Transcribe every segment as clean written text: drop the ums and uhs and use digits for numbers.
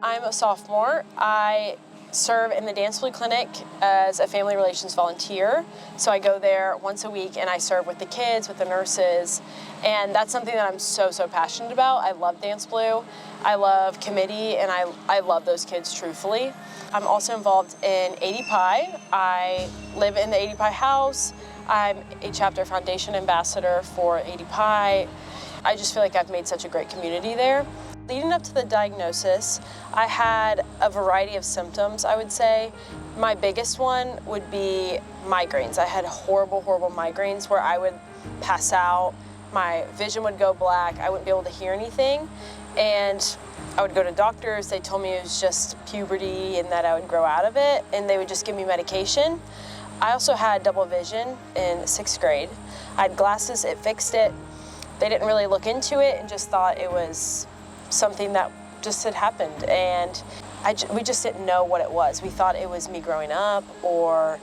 I'm a sophomore. I serve in the Dance Blue Clinic as a family relations volunteer. So I go there once a week and I serve with the kids, with the nurses, and that's something that I'm so passionate about. I love Dance Blue, I love committee, and I love those kids, truthfully. I'm also involved in 80 Pi. I live in the 80 Pi house. I'm a chapter foundation ambassador for 80 Pi. I just feel like I've made such a great community there. Leading up to the diagnosis, I had a variety of symptoms, I would say. My biggest one would be migraines. I had horrible migraines where I would pass out, my vision would go black, I wouldn't be able to hear anything, and I would go to doctors. They told me it was just puberty and that I would grow out of it, and they would just give me medication. I also had double vision in 6th grade. I had glasses, it fixed it. They didn't really look into it and just thought it was something that just had happened, and we just didn't know what it was. We thought it was me growing up, or,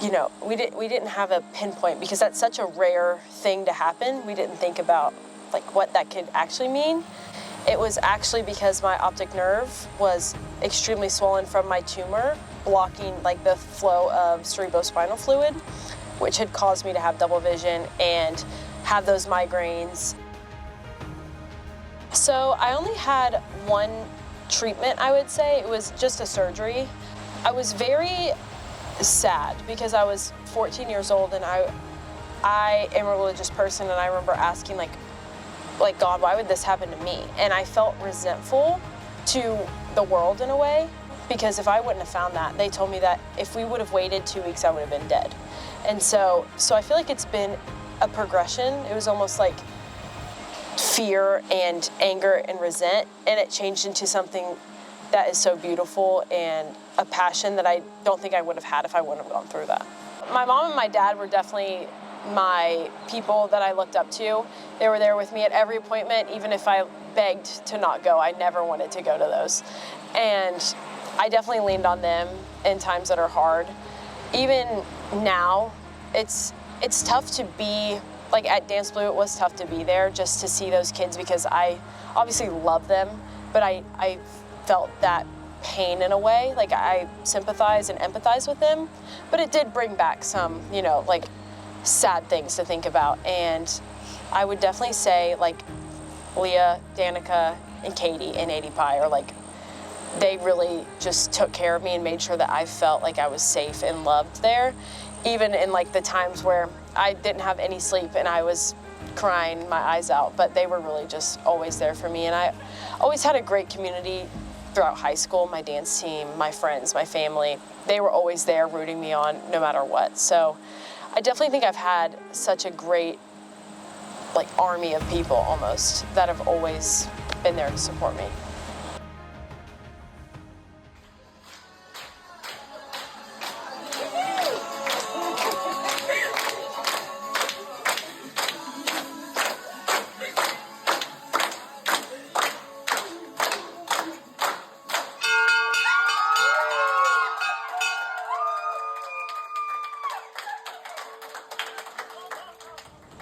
you know, we didn't have a pinpoint because that's such a rare thing to happen. We didn't think about like what that could actually mean. It was actually because my optic nerve was extremely swollen from my tumor, blocking like the flow of cerebrospinal fluid, which had caused me to have double vision and have those migraines. So I only had one treatment, I would say. It was just a surgery. I was very sad because I was 14 years old and I am a religious person, and I remember asking like God, why would this happen to me? And I felt resentful to the world in a way, because if I wouldn't have found that, they told me that if we would have waited 2 weeks, I would have been dead. And so I feel like it's been a progression. It was almost like fear and anger and resent, and it changed into something that is so beautiful and a passion that I don't think I would have had if I wouldn't have gone through that. My mom and my dad were definitely my people that I looked up to. They were there with me at every appointment, even if I begged to not go. I never wanted to go to those. And I definitely leaned on them in times that are hard. Even now, it's tough to be, like at Dance Blue, it was tough to be there just to see those kids, because I obviously love them, but I felt that pain in a way. Like I sympathize and empathize with them, but it did bring back some, you know, like sad things to think about. And I would definitely say like Leah, Danica, and Katie in 80 Pi are like, they really just took care of me and made sure that I felt like I was safe and loved there, even in like the times where I didn't have any sleep and I was crying my eyes out, but they were really just always there for me. And I always had a great community throughout high school. My dance team, my friends, my family, they were always there rooting me on no matter what. So I definitely think I've had such a great like army of people almost that have always been there to support me.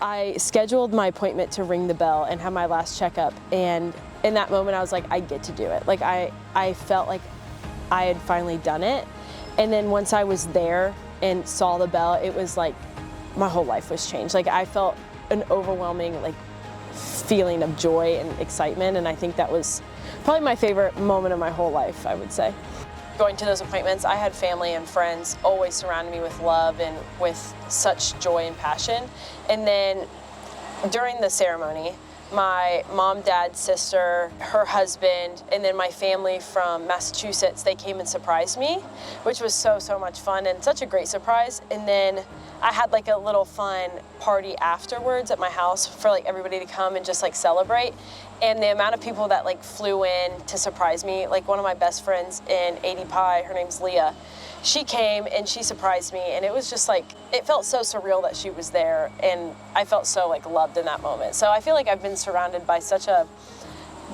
I scheduled my appointment to ring the bell and have my last checkup, and in that moment I was like, I get to do it. Like I felt like I had finally done it, and then once I was there and saw the bell, it was like my whole life was changed. Like I felt an overwhelming like feeling of joy and excitement, and I think that was probably my favorite moment of my whole life, I would say. Going to those appointments, I had family and friends always surrounding me with love and with such joy and passion. And then during the ceremony, my mom, dad, sister, her husband, and then my family from Massachusetts, they came and surprised me, which was so much fun and such a great surprise. And then I had like a little fun party afterwards at my house for like everybody to come and just like celebrate. And the amount of people that like flew in to surprise me, like one of my best friends in 80 Pi, her name's Leah, she came and she surprised me, and it was just like, it felt so surreal that she was there, and I felt so like loved in that moment. So I feel like I've been surrounded by such a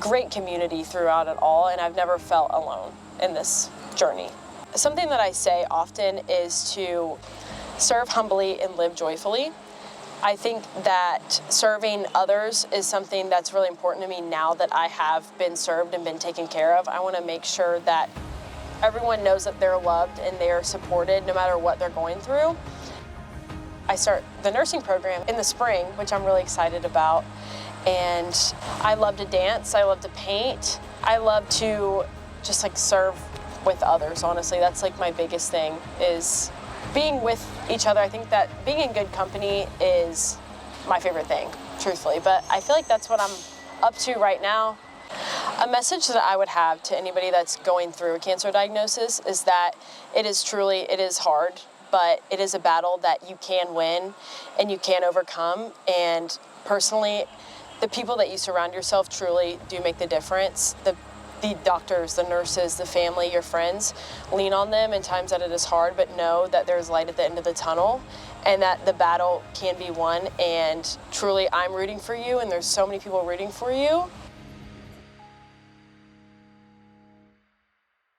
great community throughout it all, and I've never felt alone in this journey. Something that I say often is to serve humbly and live joyfully. I think that serving others is something that's really important to me now that I have been served and been taken care of. I want to make sure that everyone knows that they're loved and they're supported no matter what they're going through. I start the nursing program in the spring, which I'm really excited about. And I love to dance, I love to paint, I love to just like serve with others, honestly. That's like my biggest thing, is being with each other. I think that being in good company is my favorite thing, truthfully. But I feel like that's what I'm up to right now. A message that I would have to anybody that's going through a cancer diagnosis is that it is hard, but it is a battle that you can win and you can overcome. And personally, the people that you surround yourself truly do make the difference. The doctors, the nurses, the family, your friends, lean on them in times that it is hard, but know that there's light at the end of the tunnel and that the battle can be won. And truly, I'm rooting for you, and there's so many people rooting for you.